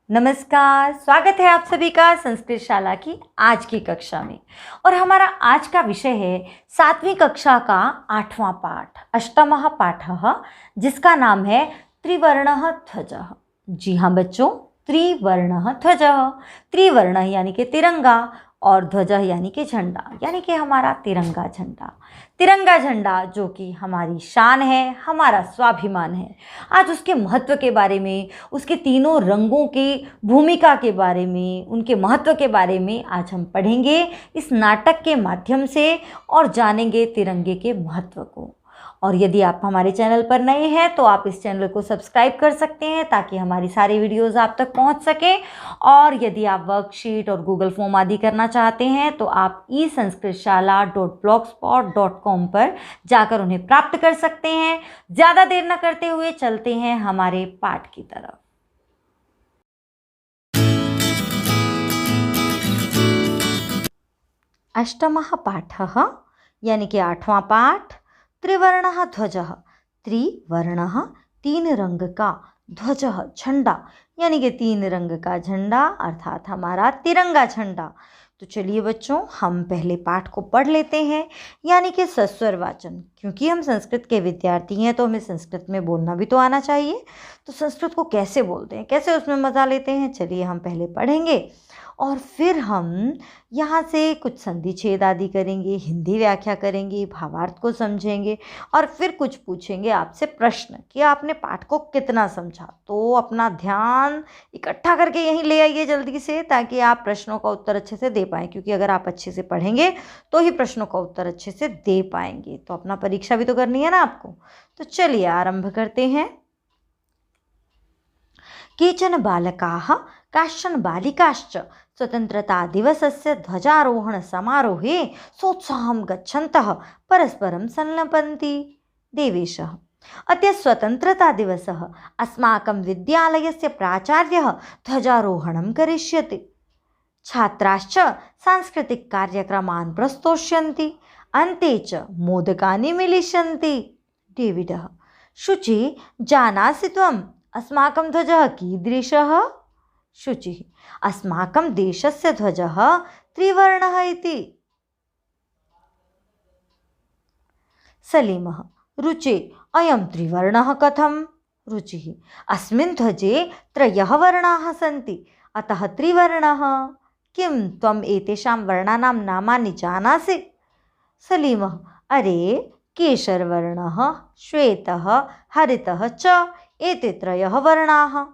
नमस्कार, स्वागत है आप सभी का संस्कृत शाला की आज की कक्षा में। और हमारा आज का विषय है 7वीं कक्षा का 8वां पाठ, अष्टमः पाठः, जिसका नाम है त्रिवर्णः ध्वजः। जी हाँ बच्चों, त्रिवर्णः ध्वजः। त्रिवर्ण यानी कि तिरंगा और ध्वजः यानी कि झंडा, यानी कि हमारा तिरंगा झंडा। तिरंगा झंडा जो कि हमारी शान है, हमारा स्वाभिमान है। आज उसके महत्व के बारे में, उसके तीनों रंगों की भूमिका के बारे में, उनके महत्व के बारे में आज हम पढ़ेंगे इस नाटक के माध्यम से और जानेंगे तिरंगे के महत्व को। और यदि आप हमारे चैनल पर नए हैं तो आप इस चैनल को सब्सक्राइब कर सकते हैं ताकि हमारी सारी वीडियोस आप तक पहुंच सकें। और यदि आप वर्कशीट और गूगल फॉर्म आदि करना चाहते हैं तो आप esanskritshalla.blogspot.com पर जाकर उन्हें प्राप्त कर सकते हैं। ज़्यादा देर न करते हुए चलते हैं हमारे पाठ की तरफ। अष्टमः पाठः यानी कि 8वां पाठ, त्रिवर्णः ध्वजः। त्रिवर्णः तीन रंग का, ध्वजः झंडा यानी कि 3 रंग का झंडा अर्थात हमारा तिरंगा झंडा। तो चलिए बच्चों, हम पहले पाठ को पढ़ लेते हैं, यानी कि सस्वर वाचन। क्योंकि हम संस्कृत के विद्यार्थी हैं तो हमें संस्कृत में बोलना भी तो आना चाहिए। तो संस्कृत को कैसे बोलते हैं, कैसे उसमें मज़ा लेते हैं, चलिए हम पहले पढ़ेंगे और फिर हम यहाँ से कुछ संधि छेद आदि करेंगे, हिंदी व्याख्या करेंगे, भावार्थ को समझेंगे और फिर कुछ पूछेंगे आपसे प्रश्न कि आपने पाठ को कितना समझा। तो अपना ध्यान इकट्ठा करके यहीं ले आइए जल्दी से, ताकि आप प्रश्नों का उत्तर अच्छे से दे पाएँ। क्योंकि अगर आप अच्छे से पढ़ेंगे तो ही प्रश्नों का उत्तर अच्छे से दे पाएंगे। तो अपना परीक्षा भी तो करनी है ना आपको। तो चलिए आरंभ करते हैं। केचन बालकाः काश्चन बालिकाश्च स्वतंत्रता दिवसस्य ध्वजारोहण समारोहे सोत्साहं गच्छन्तः परस्परं संलपन्ति। देवेशः: अद्य स्वतंत्रता दिवसः, अस्माकं विद्यालयस्य प्राचार्यः ध्वजारोहणं करिष्यति। छात्राश्च सांस्कृतिक कार्यक्रमान् प्रस्तोष्यन्ति, अन्ते च मोदकानि मिलिष्यन्ति। डेविडः: शुचि, जानासि त्वम् अस्माकं ध्वजः कीदृशः? शुचिः: अस्माकं देशस्य ध्वजः त्रिवर्णः इति। सलीमः: रुचे, अयं त्रिवर्णः कथं? रुचिः: अस्मिन् ध्वजे 3 वर्णाः सन्ति, अतः त्रिवर्णः। किं त्वम् एतेषां वर्णानां नामानि जानासि? सलीमः: अरे, केशरवर्णः, श्वेतः, हरितः च एते 3 वर्णाः।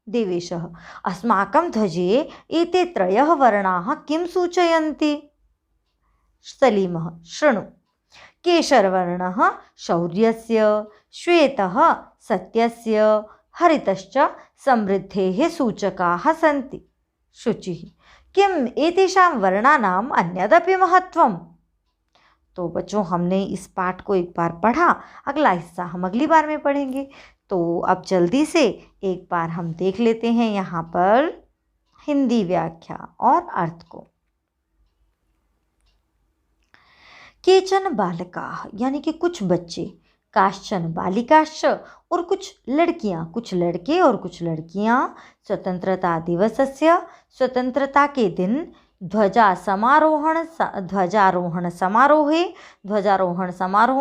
देवेशः: अस्माकं ध्वजे एते 3 वर्णाः किं सूचयन्ति? सलीमः: शृणु। केशरवर्णः शौर्यस्य, श्वेतः सत्यस्य, हरितश्च समृद्धेः सूचकाः सन्ति। शुचिः: किम् एतेषां वर्णानाम् अन्यदपि महत्त्वम्? तो बच्चों, हमने इस पाठ को एक बार पढ़ा, अगला हिस्सा हम अगली बार में पढ़ेंगे। तो अब जल्दी से एक बार हम देख लेते हैं यहाँ पर हिंदी व्याख्या और अर्थ को। केचन बालकाः यानी कि कुछ बच्चे, काश्चन बालिकाश्च और कुछ लड़कियाँ, कुछ लड़के और कुछ लड़कियाँ, स्वतंत्रता दिवसस्य स्वतंत्रता के दिन ध्वजारोहण समारोह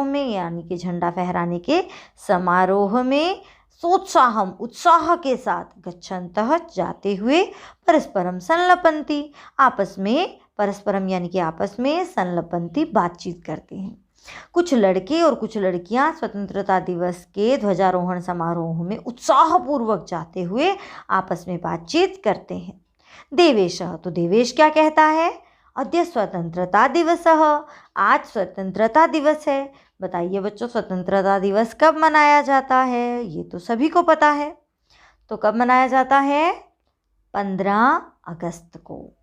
में यानी कि झंडा फहराने के समारोह में सोत्साहम उत्साह के साथ, गच्छन्तः जाते हुए, परस्परम संलपन्ति आपस में, परस्परम यानी कि आपस में, संलपन्ति बातचीत करते हैं। कुछ लड़के और कुछ लड़कियां स्वतंत्रता दिवस के ध्वजारोहण समारोह में उत्साहपूर्वक जाते हुए आपस में बातचीत करते हैं। देवेशः, तो देवेश क्या कहता है? अद्य स्वतंत्रता दिवसः, आज स्वतंत्रता दिवस है। बताइए बच्चों, स्वतंत्रता दिवस कब मनाया जाता है? ये तो सभी को पता है। तो कब मनाया जाता है? 15 अगस्त को।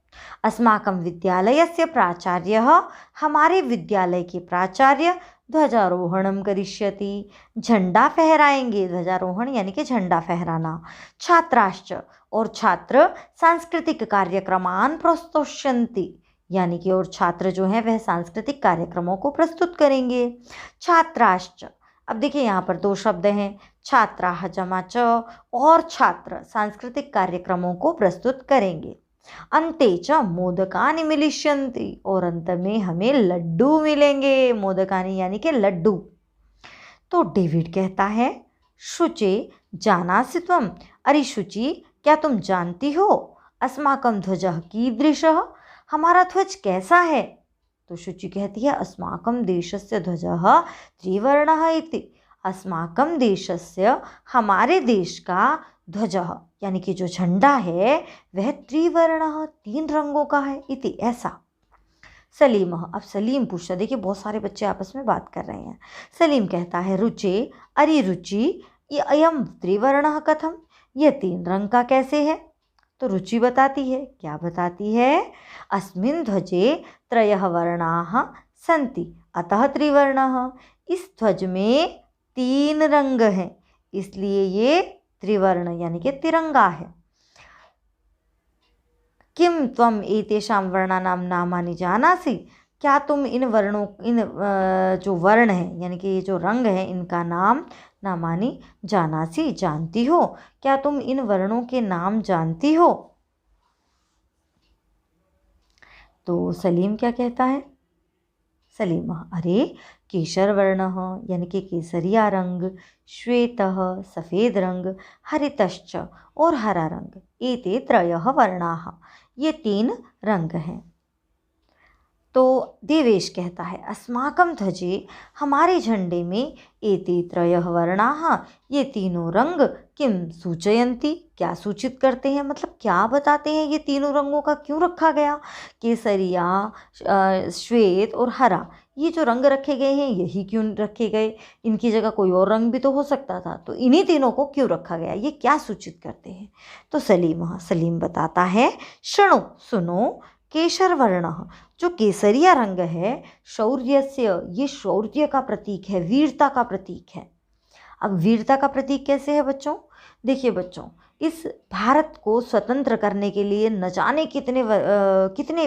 अस्माकं विद्यालयस्य प्राचार्यः, हमारे विद्यालय के प्राचार्य, ध्वजारोहणं करिष्यति, झंडा फहराएंगे। ध्वजारोहण यानी कि झंडा फहराना। छात्राश्च, और छात्र, सांस्कृतिक कार्यक्रमान् प्रस्तोष्यन्ति यानी कि और छात्र जो हैं वह सांस्कृतिक कार्यक्रमों को प्रस्तुत करेंगे। छात्राश्च, अब देखिए यहाँ पर 2 शब्द हैं, छात्राः जमा च और छात्र सांस्कृतिक कार्यक्रमों को प्रस्तुत करेंगे। अन्ते च मोदकानि मिलिष्यन्ति और अंत में हमें लड्डू मिलेंगे। मोदकानि यानी कि लड्डू। तो डेविड कहता है, शुचे जानासि त्वम्, अरे शुचि क्या तुम जानती हो, अस्माकं ध्वजः कीदृशः, हमारा ध्वज कैसा है। तो शुचि कहती है, अस्माकं देशस्य ध्वजः त्रिवर्णः इति, अस्माकं देशस्य हमारे देश का ध्वजः यानी कि जो झंडा है वह त्रिवर्णः 3 रंगों का है इति, ऐसा। सलीम, अब सलीम पूछता, देखिए बहुत सारे बच्चे आपस में बात कर रहे हैं। सलीम कहता है, रुचे अरे रुचि ये अयम त्रिवर्णः कथम, यह 3 रंग का कैसे है। तो रुचि बताती है, क्या बताती है, अस्मिन् ध्वजे त्रयः वर्णाः सन्ति अतः त्रिवर्णः, इस ध्वज में 3 रंग हैं इसलिए ये त्रिवर्ण यानी कि तिरंगा है। किम त्वम एतेषां वर्णानां नामानि जानासि, क्या तुम इन वर्णों जो वर्ण हैं यानी कि ये जो रंग हैं इनका नाम नामानि जानासि जानती हो, क्या तुम इन वर्णों के नाम जानती हो। तो सलीम क्या कहता है, सलीम अरे केशर वर्णः यानी कि केसरिया रंग, श्वेतः सफ़ेद रंग, हरितश्च और हरा रंग, एते त्रयः वर्णाः ये 3 रंग हैं। तो देवेश कहता है, अस्माकं ध्वजे हमारे झंडे में एते त्रयः वर्णाः ये 3 रंग किम सूचयन्ति क्या सूचित करते हैं, मतलब क्या बताते हैं, ये 3 रंगों का क्यों रखा गया। केसरिया, श्वेत और हरा ये जो रंग रखे गए हैं यही क्यों रखे गए, इनकी जगह कोई और रंग भी तो हो सकता था, तो इन्हीं तीनों को क्यों रखा गया, ये क्या सूचित करते हैं। तो सलीम बताता है, शृणु सुनो, केशर वर्णः जो केसरिया रंग है, शौर्यस्य ये शौर्य का प्रतीक है, वीरता का प्रतीक है। अब वीरता का प्रतीक कैसे है बच्चों, देखिए बच्चों, इस भारत को स्वतंत्र करने के लिए न जाने कितने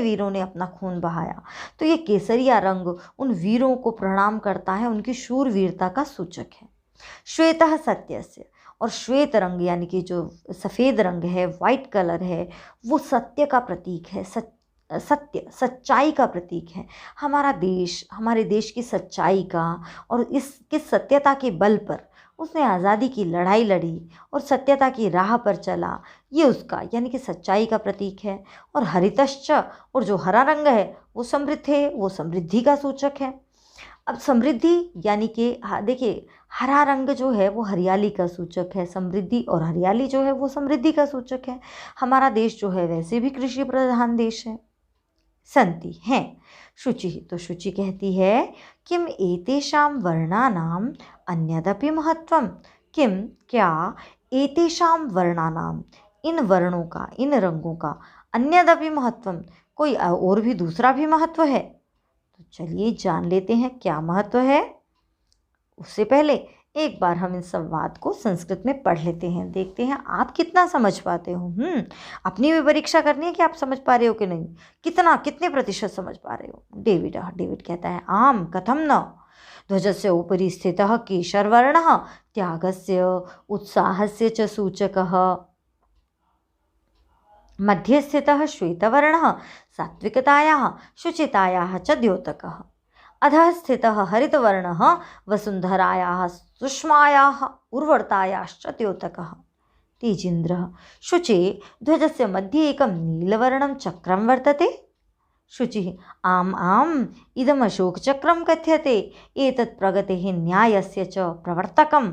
वीरों ने अपना खून बहाया, तो ये केसरिया रंग उन वीरों को प्रणाम करता है, उनकी शूरवीरता का सूचक है। श्वेतः सत्यस्य, और श्वेत रंग यानी कि जो सफ़ेद रंग है, वाइट कलर है, वो सत्य का प्रतीक है, सत्य सच्चाई का प्रतीक है। हमारा देश हमारे देश की सच्चाई का और इसकी सत्यता के बल पर उसने आज़ादी की लड़ाई लड़ी और सत्यता की राह पर चला, ये उसका यानी कि सच्चाई का प्रतीक है। और हरितश्च, और जो हरा रंग है वो समृद्ध है, वो समृद्धि का सूचक है। अब समृद्धि यानी कि देखिए, हरा रंग जो है वो हरियाली का सूचक है, समृद्धि और हरियाली जो है वो समृद्धि का सूचक है। हमारा देश जो है वैसे भी कृषि प्रधान देश है। सन्ति हैं, शुचि, तो शुचि कहती है, किम एतेषां वर्णानाम् अन्यदपि महत्वम, किम क्या एतेषां वर्णानाम इन वर्णों का, इन रंगों का, अन्यदपि महत्वम कोई और भी दूसरा भी महत्व है। तो चलिए जान लेते हैं क्या महत्व है। उससे पहले एक बार हम इन संवाद को संस्कृत में पढ़ लेते हैं, देखते हैं आप कितना समझ पाते हो। अपनी भी परीक्षा करनी है कि आप समझ पा रहे हो कि नहीं, कितने प्रतिशत समझ पा रहे हो। डेविड कहता है, आम कथम न, ध्वजस्य उपरि स्थितः केशरवर्णः त्यागस्य उत्साहस्य च सूचकः, मध्ये स्थितः श्वेतवर्णः सात्विकतायाः शुचितायाः च द्योतकः, अधः स्थितः हरितवर्णः वसुन्धरायाः सुष्मायाः उर्वरतायाश्च द्योतकः। तेजीन्द्रः, शुचे ध्वजस्य मध्ये एकं नीलवर्णं चक्रं वर्तते। शुचिः, आम् इदम् अशोकचक्रं कथ्यते, एतत् प्रगतेः न्यायस्य च प्रवर्तकं,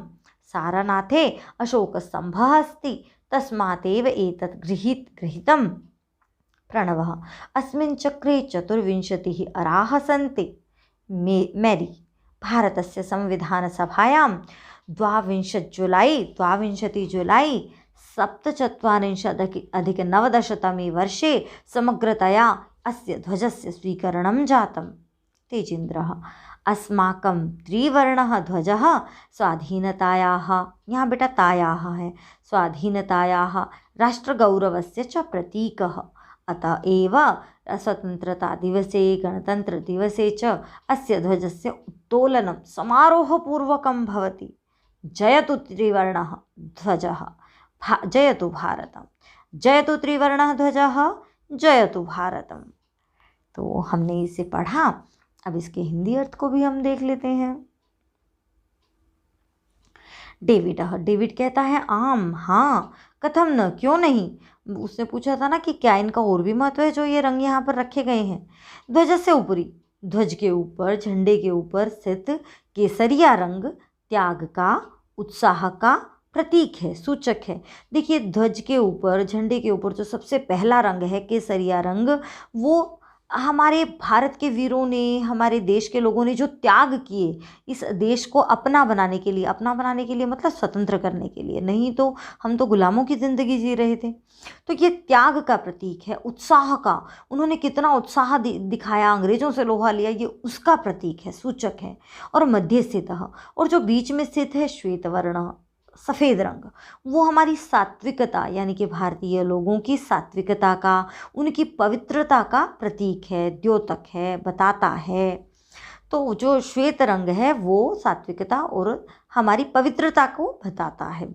सारनाथे अशोकस्तम्भः अस्ति, तस्मात् एव एतत् गृहीतं। प्रणवः, अस्मिन् चक्रे 24 अराः सन्ति। मेरी, भारतस्य संविधानसभायां 22 जुलै 1740-अधिक-9 वर्षे समग्रतया अस्य ध्वजस्य स्वीकरणं जातम्। तेजीन्द्रः, अस्माकं त्रिवर्णः ध्वजः स्वाधीनतायाः, यहाँ बेटा तायाः है, स्वाधीनतायाः राष्ट्रगौरवस्य च प्रतीकः, अतः एव स्वतंत्रता दिवसे गणतंत्र दिवसे च अस्य ध्वजस्य उत्तोलनं समारोहपूर्वकं भवति। जयतु त्रिवर्णः ध्वजः जयतु भारतम, जयतु त्रिवर्णः ध्वजः जयतु भारतम। तो हमने इसे पढ़ा, अब इसके हिंदी अर्थ को भी हम देख लेते हैं। डेविड डेविड कहता है आम, हाँ, कथम न, क्यों नहीं। उसने पूछा था ना कि क्या इनका और भी महत्व है जो ये रंग यहाँ पर रखे गए हैं। ध्वज से ऊपरी, ध्वज के ऊपर, झंडे के ऊपर स्थित केसरिया रंग त्याग का, उत्साह का प्रतीक है, सूचक है। देखिए ध्वज के ऊपर, झंडे के ऊपर जो सबसे पहला रंग है केसरिया रंग, वो हमारे भारत के वीरों ने, हमारे देश के लोगों ने जो त्याग किए इस देश को अपना बनाने के लिए, अपना बनाने के लिए मतलब स्वतंत्र करने के लिए, नहीं तो हम तो गुलामों की ज़िंदगी जी रहे थे। तो ये त्याग का प्रतीक है, उत्साह का, उन्होंने कितना उत्साह दिखाया, अंग्रेज़ों से लोहा लिया, ये उसका प्रतीक है, सूचक है। और मध्य स्थित, और जो बीच में स्थित है श्वेत वर्ण, सफ़ेद रंग, वो हमारी सात्विकता यानी कि भारतीय लोगों की सात्विकता का, उनकी पवित्रता का प्रतीक है, द्योतक है, बताता है। तो जो श्वेत रंग है वो सात्विकता और हमारी पवित्रता को बताता है।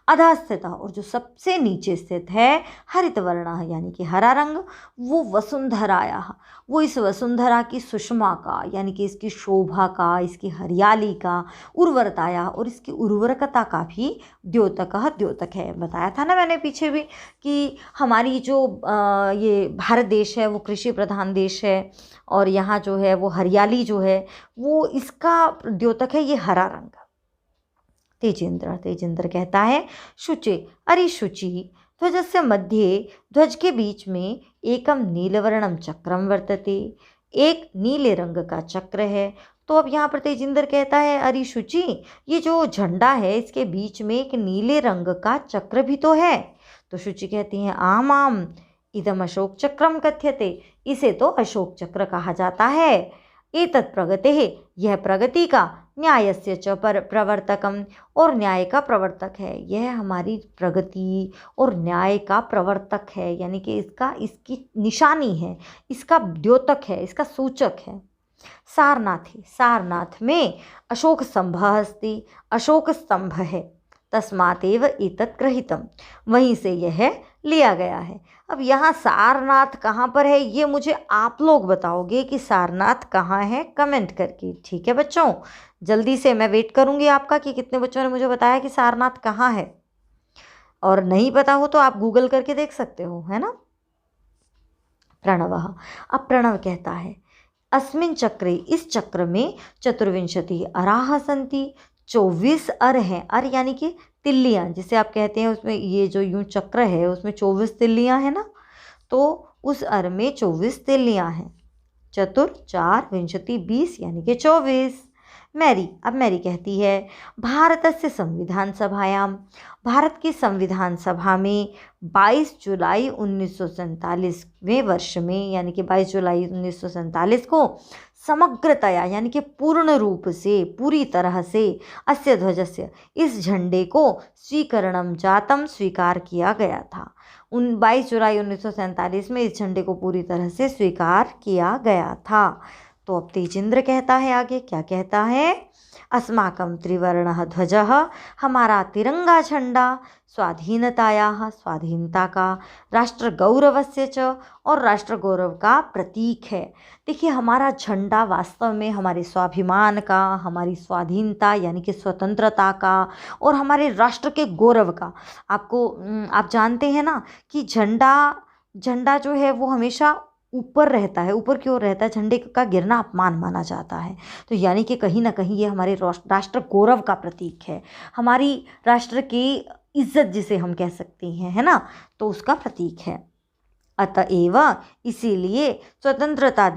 अधः स्थित, और जो सबसे नीचे स्थित है हरित वर्ण यानी कि हरा रंग, वो वसुंधराया, वो इस वसुंधरा की सुषमा का यानी कि इसकी शोभा का, इसकी हरियाली का, उर्वरताया और इसकी उर्वरकता का भी द्योतक है। बताया था ना मैंने पीछे भी कि हमारी जो ये भारत देश है वो कृषि प्रधान देश है, और यहाँ जो है वो हरियाली जो है वो इसका द्योतक है, ये हरा रंग। तेजेंद्र कहता है शुचि, अरे शुचि, ध्वजस्य मध्ये, ध्वज के बीच में एकम नीलवर्णम चक्रम वर्तते, एक नीले रंग का चक्र है। तो अब यहाँ पर तेजेंद्र कहता है अरे शुचि, ये जो झंडा है इसके बीच में एक नीले रंग का चक्र भी तो है। तो शुचि कहती हैं आम आम, इदम अशोक चक्रम कथ्यते, इसे तो अशोक चक्र कहा जाता है। एतत् प्रगतेः, यह प्रगति का, न्यायस्य च प्रवर्तकम, और न्याय का प्रवर्तक है। यह हमारी प्रगति और न्याय का प्रवर्तक है, यानी कि इसकी निशानी है, इसका द्योतक है, इसका सूचक है। सारनाथी, सारनाथ में अशोक स्तंभ अस्ति, अशोक स्तंभ है। तस्मातेव एतत् गृहीतम, वहीं से यह लिया गया है। अब यहाँ सारनाथ कहाँ पर है ये मुझे आप लोग बताओगे कि सारनाथ कहाँ है, कमेंट करके, ठीक है बच्चों। जल्दी से मैं वेट करूँगी आपका कि कितने बच्चों ने मुझे बताया कि सारनाथ कहाँ है, और नहीं पता हो तो आप गूगल करके देख सकते हो, है ना। प्रणवः, अब प्रणव कहता है अस्मिन् चक्रे, इस चक्र में चतुर्विंशति अराः सन्ति, 24 अर हैं। अर यानी कि तिल्लियाँ जिसे आप कहते हैं, उसमें ये जो यूं चक्र है उसमें 24 तिल्लियाँ हैं ना, तो उस अर में 24 तिल्लियाँ हैं। चतुर 4 विंशति 20 यानी कि 24। मैरी, अब मैरी कहती है भारतस्य संविधान सभायां, भारत की संविधान सभा में 22 जुलाई 1947वें वर्ष में, यानी कि 22 जुलाई 1947 को समग्रतया यानी कि पूर्ण रूप से, पूरी तरह से, अस्य ध्वजस्य, इस झंडे को स्वीकरणम जातम, स्वीकार किया गया था। 22 जुलाई 1947 में इस झंडे को पूरी तरह से स्वीकार किया गया था। तो अब तेजेंद्र कहता है आगे, क्या कहता है, अस्माकं त्रिवर्णः ध्वजः, हमारा तिरंगा झंडा, स्वाधीनतायाः, स्वाधीनता का, राष्ट्र गौरवस्य च, और राष्ट्र गौरव का प्रतीक है। देखिए हमारा झंडा वास्तव में हमारे स्वाभिमान का, हमारी स्वाधीनता यानी कि स्वतंत्रता का, और हमारे राष्ट्र के गौरव का। आप जानते हैं ना कि झंडा जो है वो हमेशा ऊपर रहता है। ऊपर क्यों रहता है? झंडे का गिरना अपमान माना जाता है। तो यानी कि कहीं ना कहीं ये हमारे राष्ट्र गौरव का प्रतीक है, हमारी राष्ट्र की इज्जत जिसे हम कह सकते हैं, है ना, तो उसका प्रतीक है। अतएव, इसीलिए स्वतंत्रता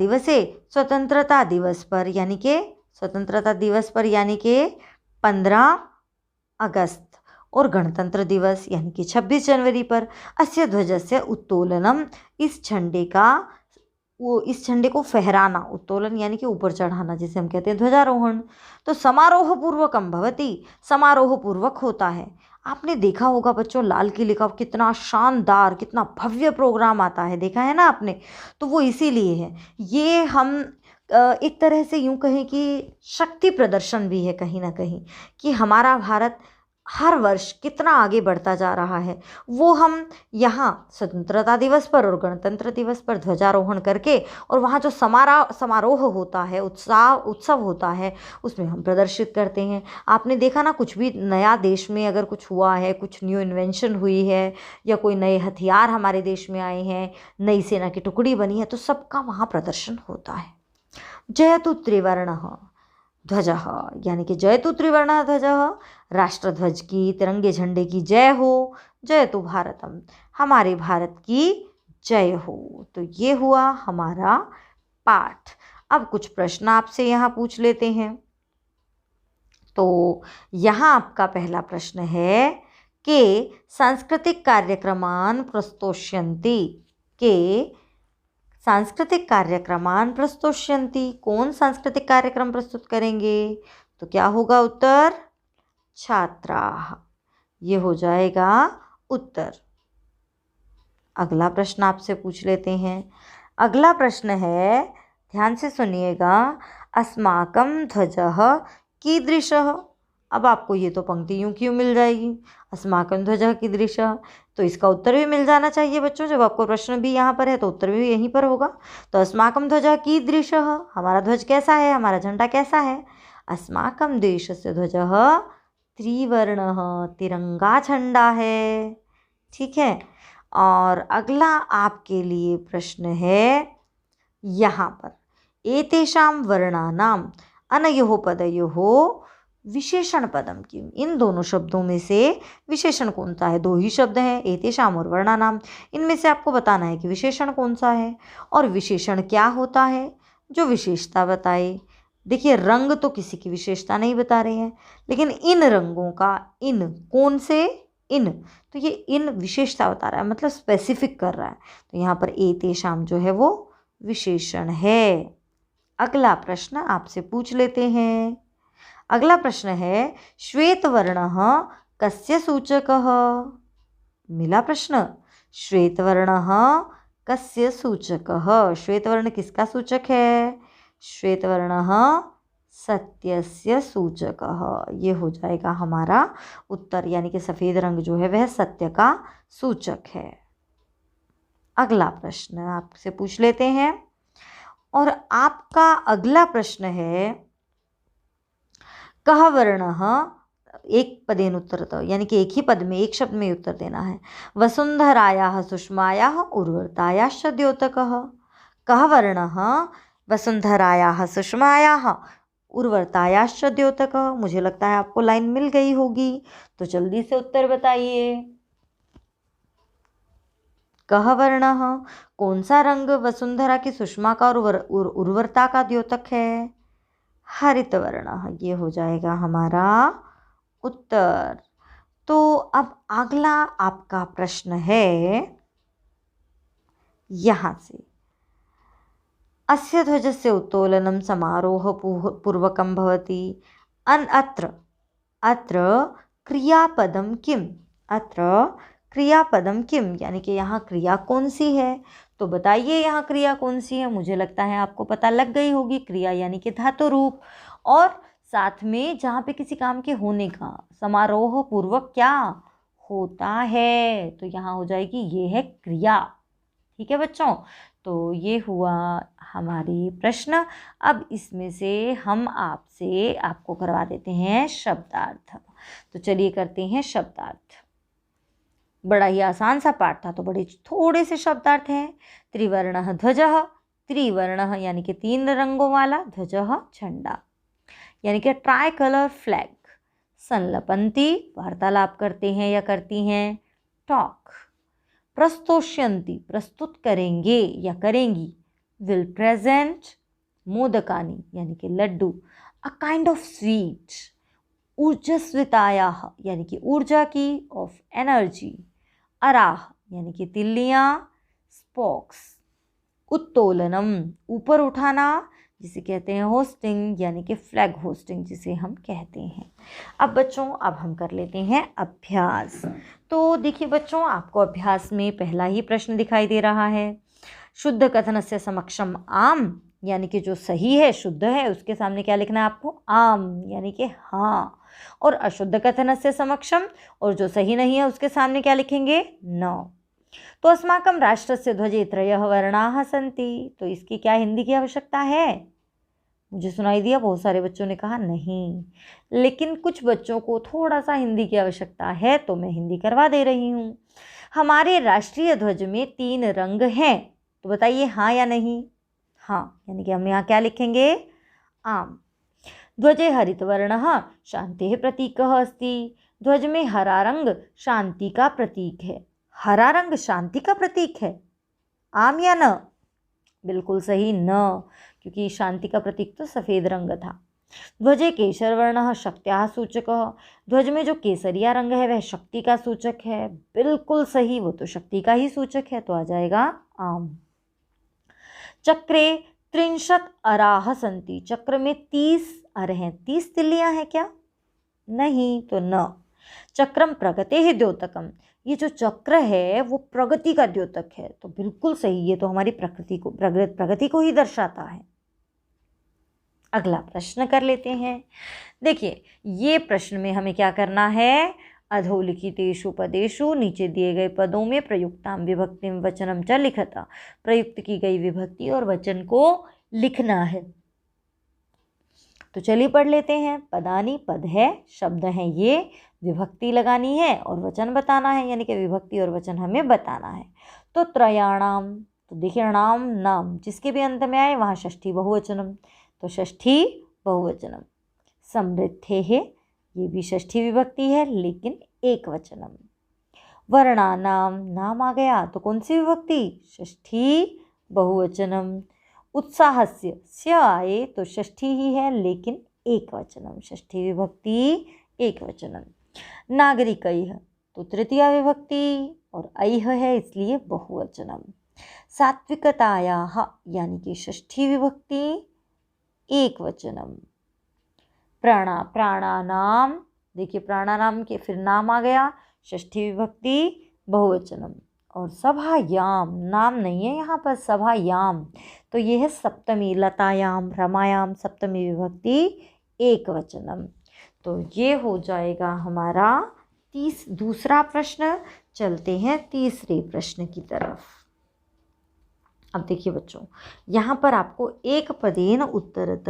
दिवस पर यानी कि 15 अगस्त और गणतंत्र दिवस यानी कि 26 जनवरी पर अस्य ध्वजस्य उत्तोलनम, इस झंडे को फहराना, उत्तोलन यानी कि ऊपर चढ़ाना जिसे हम कहते हैं ध्वजारोहण, तो समारोह पूर्वकम भवति, समारोह पूर्वक होता है। आपने देखा होगा बच्चों लाल किले का कितना शानदार, कितना भव्य प्रोग्राम आता है, देखा है ना आपने, तो वो इसीलिए है। ये हम एक तरह से यूँ कहें कि शक्ति प्रदर्शन भी है कहीं ना कहीं, कि हमारा भारत हर वर्ष कितना आगे बढ़ता जा रहा है। वो हम यहाँ स्वतंत्रता दिवस पर और गणतंत्र दिवस पर ध्वजारोहण करके, और वहाँ जो समारोह होता है, उत्सव होता है, उसमें हम प्रदर्शित करते हैं। आपने देखा ना, कुछ भी नया देश में अगर कुछ हुआ है, कुछ न्यू इन्वेंशन हुई है, या कोई नए हथियार हमारे देश में आए हैं, नई सेना की टुकड़ी बनी है, तो सबका वहाँ प्रदर्शन होता है। जयतु त्रिवर्णः ध्वजः, यानी कि जयतु त्रिवर्णः ध्वजः, राष्ट्रध्वज की, तिरंगे झंडे की जय हो। जयतु भारतम, हमारे भारत की जय हो। तो ये हुआ हमारा पाठ। अब कुछ प्रश्न आपसे यहाँ पूछ लेते हैं। तो यहाँ आपका पहला प्रश्न है कि सांस्कृतिक कार्यक्रमान प्रस्तोष्यन्ति, के सांस्कृतिक कार्यक्रमान प्रस्तोष्यन्ति, कौन सांस्कृतिक कार्यक्रम प्रस्तुत करेंगे? तो क्या होगा उत्तर? छात्राः, ये हो जाएगा उत्तर। अगला प्रश्न आपसे पूछ लेते हैं। अगला प्रश्न है, ध्यान से सुनिएगा, अस्माकं ध्वजः कीदृशः। अब आपको ये तो पंक्ति यूं क्यों मिल जाएगी, अस्माकं ध्वजः कीदृशः, तो इसका उत्तर भी मिल जाना चाहिए बच्चों। जब आपको प्रश्न भी यहाँ पर है तो उत्तर भी यहीं पर होगा। तो अस्माकं ध्वजः कीदृशः, हमारा ध्वज कैसा है, हमारा झंडा कैसा है? अस्माकं देशस्य ध्वजः त्रिवर्णः, तिरंगा झंडा है। ठीक है। और अगला आपके लिए प्रश्न है यहाँ पर, एतेषां वर्णानां अनयोः पदयोः विशेषण पदम किम, इन दोनों शब्दों में से विशेषण कौन सा है? दो ही शब्द हैं, एतेषां और वर्णानाम, इनमें से आपको बताना है कि विशेषण कौन सा है। और विशेषण क्या होता है? जो विशेषता बताए। देखिए, रंग तो किसी की विशेषता नहीं बता रहे हैं, लेकिन इन रंगों का, इन कौन से, इन, तो ये इन विशेषता बता रहा है, मतलब स्पेसिफिक कर रहा है। तो यहाँ पर एतेषां जो है वो विशेषण है। अगला प्रश्न आपसे पूछ लेते हैं। अगला प्रश्न है, श्वेत वर्णः कस्य सूचकः। मिला प्रश्न, श्वेत वर्णः कस्य सूचकः, श्वेत वर्ण किसका सूचक है? श्वेत वर्णः सत्यस्य सूचकः, ये हो जाएगा हमारा उत्तर, यानी कि सफ़ेद रंग जो है वह सत्य का सूचक है। अगला प्रश्न आपसे पूछ लेते हैं, और आपका अगला प्रश्न है, कः वर्णः, एक पदेन उत्तरतः, यानी कि एक ही पद में, एक शब्द में उत्तर देना है। वसुंधरायाः सुषमायाः उर्वरतायाश्च द्योतकः। कः वर्णः वसुंधरायाः सुषमायाः उर्वरतायाश्च द्योतकः। मुझे लगता है आपको लाइन मिल गई होगी, तो जल्दी से उत्तर बताइए। कः वर्णः, कौन सा रंग वसुंधरा की सुषमा का और उर्वरता का द्योतक है? हरित वर्णः, ये हो जाएगा हमारा उत्तर। तो अब अगला आपका प्रश्न है यहाँ से, अस्य ध्वजस्य उत्तोलनं समारोहपूर्वकं भवति। अत्र क्रियापदं किम्, अत्र क्रियापदम किम, यानी कि यहाँ क्रिया कौन सी है? तो बताइए यहाँ क्रिया कौन सी है। मुझे लगता है आपको पता लग गई होगी। क्रिया यानी कि धातु रूप, और साथ में जहाँ पे किसी काम के होने का समारोह पूर्वक क्या होता है, तो यहाँ हो जाएगी ये है क्रिया। ठीक है बच्चों, तो ये हुआ हमारी प्रश्न। अब इसमें से हम आपको करवा देते हैं शब्दार्थ। तो चलिए करते हैं शब्दार्थ। बड़ा ही आसान सा पाठ था, तो बड़े थोड़े से शब्दार्थ हैं। त्रिवर्णः ध्वजः, त्रिवर्णः यानी कि 3 रंगों वाला, ध्वजः झंडा यानी कि ट्राई कलर फ्लैग। संलपन्ति वार्तालाप करते हैं या करती हैं, टॉक। प्रस्तोष्यन्ति प्रस्तुत करेंगे या करेंगी, विल प्रेजेंट। मोदकानि यानी कि लड्डू, अ काइंड ऑफ स्वीट। ऊर्जस्वितायाः यानी कि ऊर्जा की, ऑफ एनर्जी। अराह यानी कि तिल्लियाँ, स्पोक्स। उत्तोलनम ऊपर उठाना, जिसे कहते हैं होस्टिंग, यानी कि फ्लैग होस्टिंग जिसे हम कहते हैं। अब बच्चों, अब हम कर लेते हैं अभ्यास। तो देखिए बच्चों, आपको अभ्यास में पहला ही प्रश्न दिखाई दे रहा है। शुद्ध कथनस्य समक्षम आम यानी कि जो सही है, शुद्ध है, उसके सामने क्या लिखना है आपको? आम, यानी कि हाँ। और अशुद्ध कथनस्य समक्षम, और जो सही नहीं है उसके सामने क्या लिखेंगे? न। तो अस्माकं राष्ट्रस्य ध्वजे त्रयः वर्णाः सन्ति, तो इसकी क्या हिंदी की आवश्यकता है? मुझे सुनाई दिया, बहुत सारे बच्चों ने कहा नहीं, लेकिन कुछ बच्चों को थोड़ा सा हिंदी की आवश्यकता है, तो मैं हिंदी करवा दे रही हूँ। हमारे राष्ट्रीय ध्वज में 3 रंग हैं, तो बताइए हाँ या नहीं? हाँ, यानी कि हम यहाँ क्या लिखेंगे? आम। ध्वजे हरितवर्णः शान्तेः प्रतीकः अस्ति, ध्वज में हरा रंग शांति का प्रतीक है। हरा रंग शांति का प्रतीक है, आम या न? बिल्कुल सही, न, क्योंकि शांति का प्रतीक तो सफ़ेद रंग था। ध्वजे केशरवर्णः शक्त्याः सूचकः, ध्वज में जो केसरिया रंग है वह शक्ति का सूचक है। बिल्कुल सही, वो तो शक्ति का ही सूचक है, तो आ जाएगा आम। चक्रे 30 अराः सन्ति, चक्र में 30 अर हैं। 30 तिल्लियाँ हैं क्या? नहीं, तो न। चक्रम प्रगतेः द्योतकम, ये जो चक्र है वो प्रगति का द्योतक है, तो बिल्कुल सही, ये तो हमारी प्रगति को ही दर्शाता है। अगला प्रश्न कर लेते हैं। देखिए, ये प्रश्न में हमें क्या करना है? अधोलिखितेषु पदेषु, नीचे दिए गए पदों में प्रयुक्ताम विभक्तिम वचनम च लिखता, प्रयुक्त की गई विभक्ति और वचन को लिखना है। तो चलिए पढ़ लेते हैं। पदानी, पद है, शब्द हैं ये, विभक्ति लगानी है और वचन बताना है, यानी कि विभक्ति और वचन हमें बताना है। तो त्रयाणाम, तो देखिए नाम, नाम जिसके भी अंत में आए वहाँ षष्ठी बहुवचनम, तो षष्ठी बहुवचनम। समृद्धेः, ये भी षष्ठी विभक्ति है लेकिन एक वचनम। वर्णानाम, नाम आ गया तो कौन सी विभक्ति? षष्ठी बहुवचनम। उत्साहस्य, स्य आए तो षष्ठी ही है लेकिन एक वचनम, षष्ठी विभक्ति एक वचनम। नागरिकैः, तो तृतीया विभक्ति और ऐह है इसलिए बहुवचनम। सात्विकतायाः, यानी कि षष्ठी विभक्ति एक वचनम। प्राणानाम, देखिए प्राणानाम के फिर नाम आ गया, षष्ठी विभक्ति बहुवचनम। और सभायाम, नाम नहीं है यहाँ पर, सभायाम, तो ये है सप्तमी। लतायाम, रमायाम, सप्तमी विभक्ति एक वचनम। तो ये हो जाएगा हमारा दूसरा प्रश्न। चलते हैं तीसरे प्रश्न की तरफ। अब देखिए बच्चों, यहाँ पर आपको एक पदेन उत्तरत,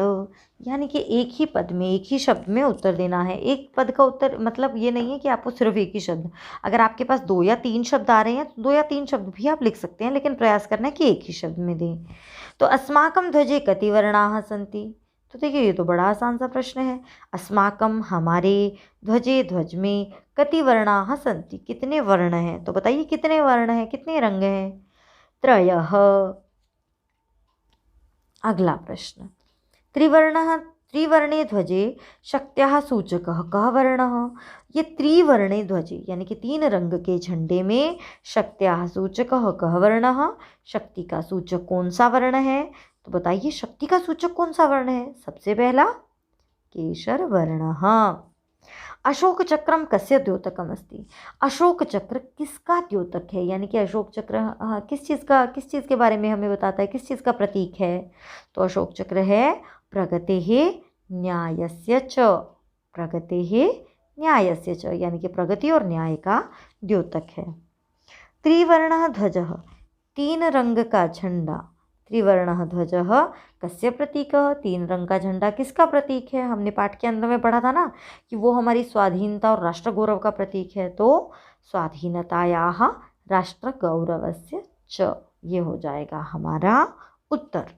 यानी कि एक ही पद में, एक ही शब्द में उत्तर देना है। एक पद का उत्तर मतलब ये नहीं है कि आपको सिर्फ एक ही शब्द, अगर आपके पास 2 या 3 शब्द आ रहे हैं तो 2 या 3 शब्द भी आप लिख सकते हैं, लेकिन प्रयास करना है कि एक ही शब्द में दें। तो अस्माकं ध्वजे कति वर्णाः सन्ति, तो देखिए ये तो बड़ा आसान सा प्रश्न है। अस्माकं, हमारे, ध्वजे, ध्वज में, कति वर्णाः सन्ति, कितने वर्ण हैं, तो बताइए कितने वर्ण हैं, कितने रंग हैं? त्रयः। अगला प्रश्न, त्रिवर्णे ध्वजे शक्त्याः सूचकः कः वर्णः, ये त्रिवर्णे ध्वजे यानी कि 3 रंग के झंडे में शक्त्याः सूचकः कः वर्णः, शक्ति का सूचक कौन सा वर्ण है? तो बताइए शक्ति का सूचक कौन सा वर्ण है? सबसे पहला केशर वर्णः। अशोक चक्रम कस्य द्योतकम अस्ति, अशोक चक्र किसका द्योतक है, यानी कि अशोक चक्र किस चीज़ के बारे में हमें बताता है, किस चीज़ का प्रतीक है? तो अशोक चक्र है प्रगतेः न्यायस्य च, प्रगतेः न्यायस्य च, यानी कि प्रगति और न्याय का द्योतक है। त्रिवर्णः ध्वजः, 3 रंग का झंडा, त्रिवर्णः ध्वजः कस्य प्रतीकः, 3 रंग का झंडा किसका प्रतीक है? हमने पाठ के अंत में पढ़ा था ना कि वो हमारी स्वाधीनता और राष्ट्र गौरव का प्रतीक है, तो स्वाधीनतायाः राष्ट्र गौरवस्य च, ये हो जाएगा हमारा उत्तर।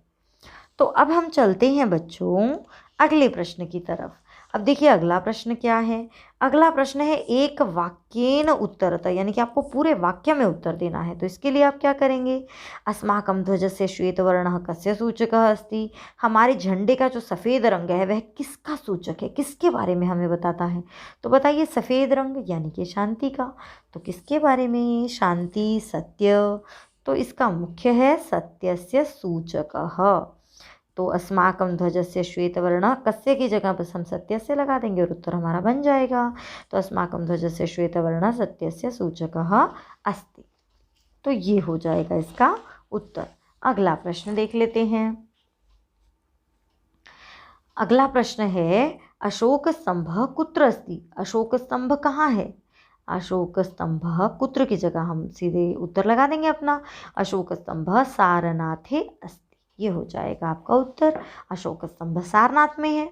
तो अब हम चलते हैं बच्चों अगले प्रश्न की तरफ। अब देखिए अगला प्रश्न क्या है? अगला प्रश्न है एक वाक्येन उत्तरत, यानी कि आपको पूरे वाक्य में उत्तर देना है। तो इसके लिए आप क्या करेंगे? अस्माकं ध्वजस्य श्वेतवर्णः कस्य सूचकः अस्ति, हमारे झंडे का जो सफ़ेद रंग है वह किसका सूचक है, किसके बारे में हमें बताता है? तो बताइए सफ़ेद रंग यानी कि शांति का, तो किसके बारे में? शांति, सत्य, तो इसका मुख्य है सत्यस्य सूचकः। तो अस्माकं ध्वजस्य श्वेतवर्णः कस्य की जगह पर हम सत्यस्य लगा देंगे और उत्तर हमारा बन जाएगा। तो अस्माकं ध्वजस्य श्वेतवर्णः सत्यस्य सूचकः अस्ति, तो ये हो जाएगा इसका उत्तर। अगला प्रश्न देख लेते हैं। अगला प्रश्न है अशोक स्तंभ कुत्र अस्ति। अशोक स्तंभ कहाँ है? अशोक स्तंभ कुत्र की जगह हम सीधे उत्तर लगा देंगे अपना। अशोक स्तंभ सारनाथे अस्ति, ये हो जाएगा आपका उत्तर। अशोक स्तंभ सारनाथ में है।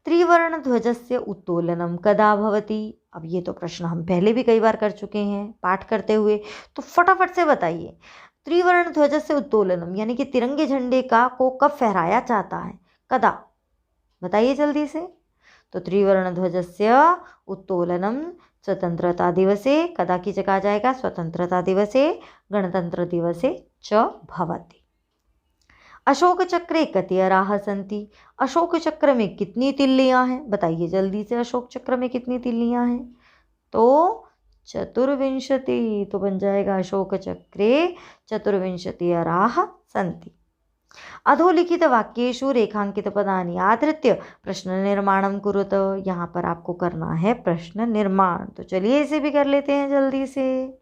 त्रिवर्ण ध्वजस्य उत्तोलनम कदा भवति। अब ये तो प्रश्न हम पहले भी कई बार कर चुके हैं पाठ करते हुए, तो फटाफट से बताइए। त्रिवर्ण ध्वजस्य उत्तोलनम यानी कि तिरंगे झंडे का को कब फहराया जाता है? कदा, बताइए जल्दी से। तो त्रिवर्ण ध्वजस्य उत्तोलनम स्वतंत्रता दिवसे, कदा की जगह आ जाएगा स्वतंत्रता दिवसे, गणतंत्र दिवसे च भवति। अशोक चक्रे कति अराः सन्ति। अशोक चक्र में कितनी तिल्लियां हैं? बताइए जल्दी से, अशोक चक्र में कितनी तिल्लियां हैं? तो चतुर्विंशति, तो बन जाएगा अशोक चक्रे चतुर्विंशति अराः सन्ति। अधोलिखित वाक्येषु रेखांकित पदानि आधृत्य प्रश्न निर्माणम कुरुत। यहाँ पर आपको करना है प्रश्न निर्माण, तो चलिए इसे भी कर लेते हैं जल्दी से।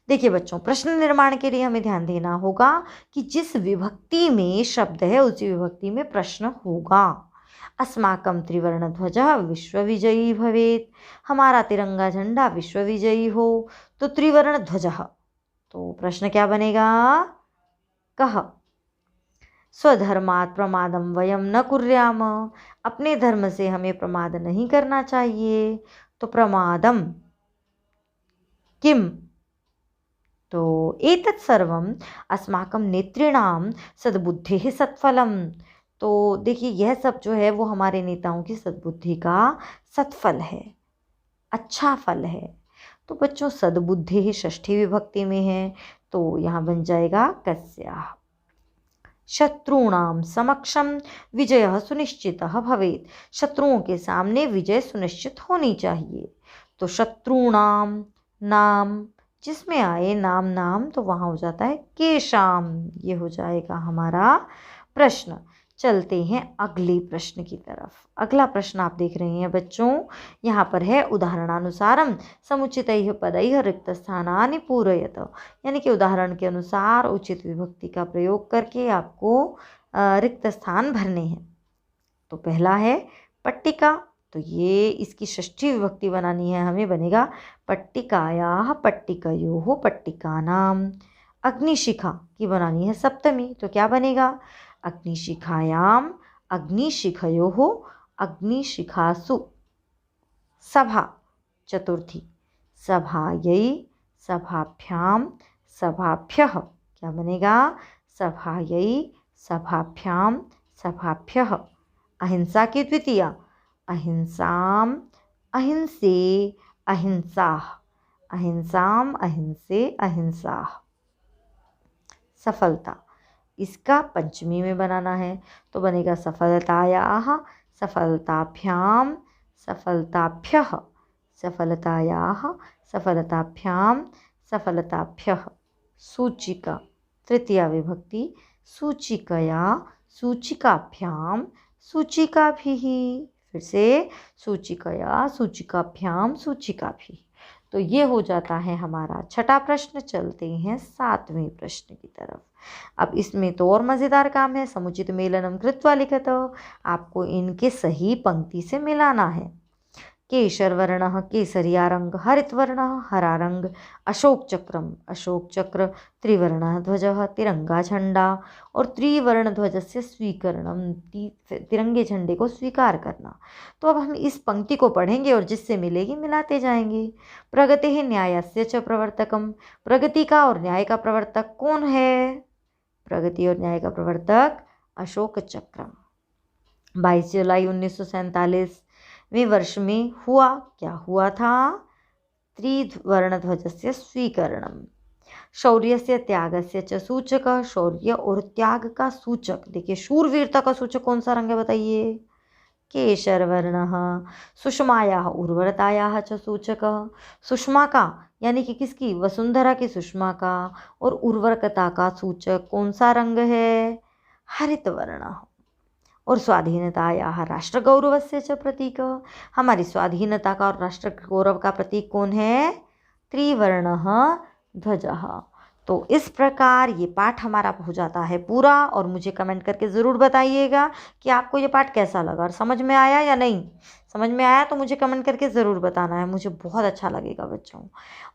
देखिए बच्चों, प्रश्न निर्माण के लिए हमें ध्यान देना होगा कि जिस विभक्ति में शब्द है उसी विभक्ति में प्रश्न होगा। अस्माकं त्रिवर्ण ध्वजः विश्वविजयी भवेत्। हमारा तिरंगा झंडा विश्वविजयी हो, तो त्रिवर्ण ध्वजः, तो प्रश्न क्या बनेगा? कः। स्वधर्मात् प्रमादम वयम न कुर्याम। अपने धर्म से हमें प्रमाद नहीं करना चाहिए, तो प्रमादम किम, तो एतत् सर्वम अस्माकं नेतॄणां सद्बुद्धेः सत्फलम। तो देखिए यह सब जो है वो हमारे नेताओं की सद्बुद्धि का सत्फल है, अच्छा फल है। तो बच्चों सद्बुद्धि षष्ठी विभक्ति में है, तो यहाँ बन जाएगा कस्याः। शत्रूणाम समक्षम विजय सुनिश्चित भवेत्। शत्रुओं के सामने विजय सुनिश्चित होनी चाहिए। तो शत्रूणाम नाम जिसमें आए नाम नाम, तो वहाँ हो जाता है केशाम, ये हो जाएगा हमारा प्रश्न। चलते हैं अगले प्रश्न की तरफ। अगला प्रश्न आप देख रहे हैं बच्चों, यहाँ पर है उदाहरणानुसारम समुचितैः पदैः रिक्त स्थानानि पूरयत। यानी कि उदाहरण के अनुसार उचित विभक्ति का प्रयोग करके आपको रिक्त स्थान भरने हैं। तो पहला है पट्टिका, तो ये इसकी षष्ठी विभक्ति बनानी है हमें, बनेगा पट्टिकायाः पट्टिकयोः पट्टिकानाम। अग्निशिखा की बनानी है सप्तमी, तो क्या बनेगा? अग्निशिखायाम अग्निशिखयोः अग्निशिखासु। सभा चतुर्थी, सभायै सभाभ्यां सभाभ्यः, क्या बनेगा? सभायै सभाभ्यां सभाभ्यः। अहिंसा की द्वितीया, अहिंसाम अहिंसे अहिंसाः, अहिंसाम अहिंसे अहिंसाः। सफलता, इसका पंचमी में बनाना है, तो बनेगा सफलतायाः सफलताभ्यां सफलताभ्यः, सफलतायाः सफलताभ्यां सफलताभ्यः। सूचिका तृतीया विभक्ति, सूचिकया सूचिकाभ्यां सूचिकाभिः। फिर से सूचिकया सूचिकाभ्यां सूचिकाभिः। तो ये हो जाता है हमारा छठा प्रश्न। चलते हैं सातवें प्रश्न की तरफ। अब इसमें तो और मज़ेदार काम है। समुचित मेलनम कृत्वा लिखत, आपको इनके सही पंक्ति से मिलाना है। केशर वर्ण केसरिया रंग, हरित वर्ण हरा रंग, अशोक चक्रम अशोक चक्र, त्रिवर्ण ध्वज तिरंगा झंडा, और त्रिवर्ण ध्वज से स्वीकरणम तिरंगे झंडे को स्वीकार करना। तो अब हम इस पंक्ति को पढ़ेंगे और जिससे मिलेगी मिलाते जाएंगे। प्रगति न्यायस्य च प्रवर्तकम, प्रगति का और न्याय का प्रवर्तक कौन है? प्रगति और न्याय का प्रवर्तक अशोक चक्रम। 22 जुलाई 1947वें वर्ष में हुआ, क्या हुआ था? त्रिवर्ण ध्वजस्य स्वीकरणम। शौर्यस्य त्यागस्य च सूचक, शौर्य और त्याग का सूचक, देखिए शूरवीरता का सूचक कौन सा रंग है बताइए? केशर वर्णः। सुषमायाः उर्वरतायाः च सूचकः, सुषमा का यानी कि किसकी? वसुंधरा की सुषमा का, और उर्वरकता का सूचक कौन सा रंग है? हरित वर्णः। और स्वाधीनतायाः राष्ट्र गौरवस्य च प्रतीक, हमारी स्वाधीनता का और राष्ट्र गौरव का प्रतीक कौन है? त्रिवर्णः ध्वजः। तो इस प्रकार ये पाठ हमारा हो जाता है पूरा। और मुझे कमेंट करके ज़रूर बताइएगा कि आपको ये पाठ कैसा लगा और समझ में आया या नहीं। समझ में आया तो मुझे कमेंट करके ज़रूर बताना है, मुझे बहुत अच्छा लगेगा बच्चों।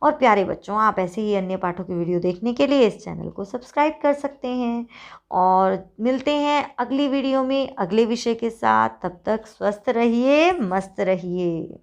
और प्यारे बच्चों, आप ऐसे ही अन्य पाठों की वीडियो देखने के लिए इस चैनल को सब्सक्राइब कर सकते हैं। और मिलते हैं अगली वीडियो में अगले विषय के साथ। तब तक स्वस्थ रहिए, मस्त रहिए।